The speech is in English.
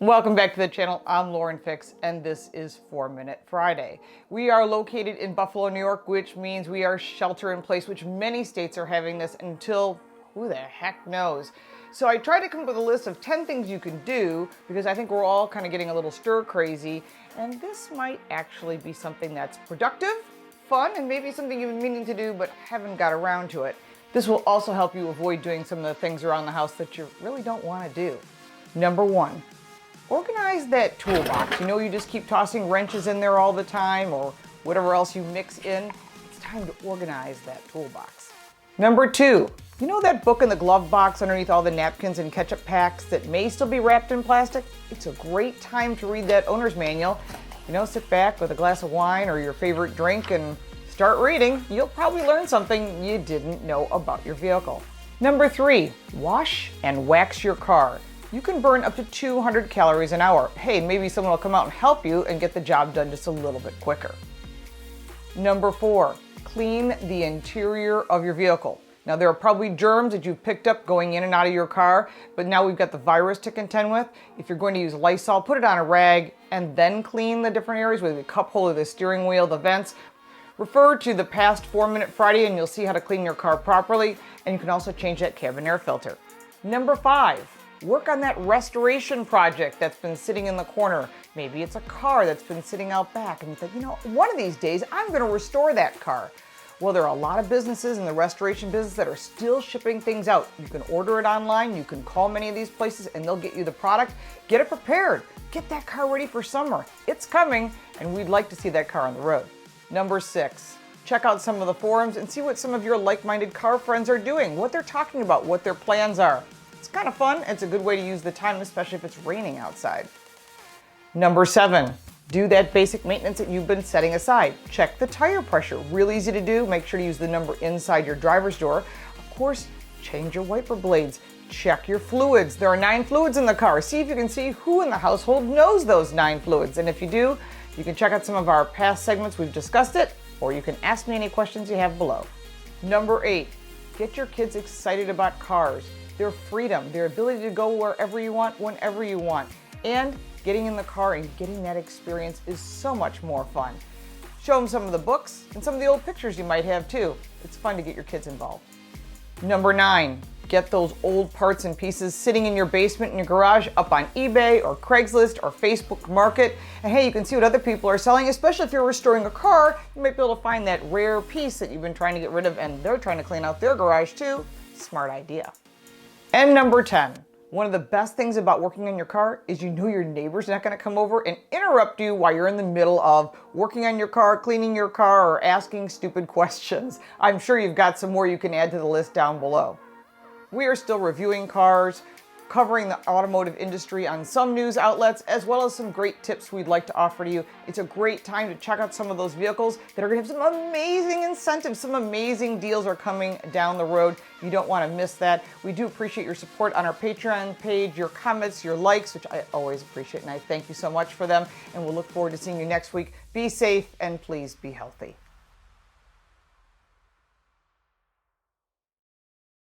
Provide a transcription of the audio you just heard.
Welcome back to the channel. I'm Lauren Fix, and this is 4-Minute Friday. We are located in Buffalo, New York, which means we are shelter in place, which many states are having this until who the heck knows. So I tried to come up with a list of 10 things you can do because I think we're all kind of getting a little stir crazy, and this might actually be something that's productive, fun, and maybe something you've been meaning to do but haven't got around to it. This will also help you avoid doing some of the things around the house that you really don't want to do. Number 1. Organize that toolbox. You know, you just keep tossing wrenches in there all the time or whatever else you mix in. It's time to organize that toolbox. Number 2, you know that book in the glove box underneath all the napkins and ketchup packs that may still be wrapped in plastic? It's a great time to read that owner's manual. You know, sit back with a glass of wine or your favorite drink and start reading. You'll probably learn something you didn't know about your vehicle. Number 3, wash and wax your car. You can burn up to 200 calories an hour. Hey, maybe someone will come out and help you and get the job done just a little bit quicker. Number 4, clean the interior of your vehicle. Now, there are probably germs that you've picked up going in and out of your car, but now we've got the virus to contend with. If you're going to use Lysol, put it on a rag and then clean the different areas with the cup holder, the steering wheel, the vents. Refer to the past 4-Minute Friday and you'll see how to clean your car properly, and you can also change that cabin air filter. Number 5, work on that restoration project that's been sitting in the corner. Maybe it's a car that's been sitting out back and you think, you know, one of these days I'm going to restore that car. Well, there are a lot of businesses in the restoration business that are still shipping things out. You can order it online, you can call many of these places and they'll get you the product. Get it prepared. Get that car ready for summer. It's coming and we'd like to see that car on the road. Number 6, check out some of the forums and see what some of your like-minded car friends are doing, what they're talking about, what their plans are. It's kind of fun. It's a good way to use the time, especially if it's raining outside. Number 7, do that basic maintenance that you've been setting aside. Check the tire pressure. Real easy to do. Make sure to use the number inside your driver's door. Of course, change your wiper blades. Check your fluids. There are 9 fluids in the car. See if you can see who in the household knows those 9 fluids. And if you do, you can check out some of our past segments. We've discussed it, or you can ask me any questions you have below. Number 8, get your kids excited about cars. Their freedom, their ability to go wherever you want, whenever you want. And getting in the car and getting that experience is so much more fun. Show them some of the books and some of the old pictures you might have too. It's fun to get your kids involved. Number 9, get those old parts and pieces sitting in your basement, in your garage, up on eBay or Craigslist or Facebook Market. And hey, you can see what other people are selling, especially if you're restoring a car. You might be able to find that rare piece that you've been trying to get rid of and they're trying to clean out their garage too. Smart idea. And number 10, one of the best things about working on your car is you know your neighbor's not going to come over and interrupt you while you're in the middle of working on your car, cleaning your car, or asking stupid questions. I'm sure you've got some more you can add to the list down below. We are still reviewing cars, covering the automotive industry on some news outlets, as well as some great tips we'd like to offer to you. It's a great time to check out some of those vehicles that are going to have some amazing incentives. Some amazing deals are coming down the road. You don't want to miss that. We do appreciate your support on our Patreon page, your comments, your likes, which I always appreciate, and I thank you so much for them. And we'll look forward to seeing you next week. Be safe and please be healthy.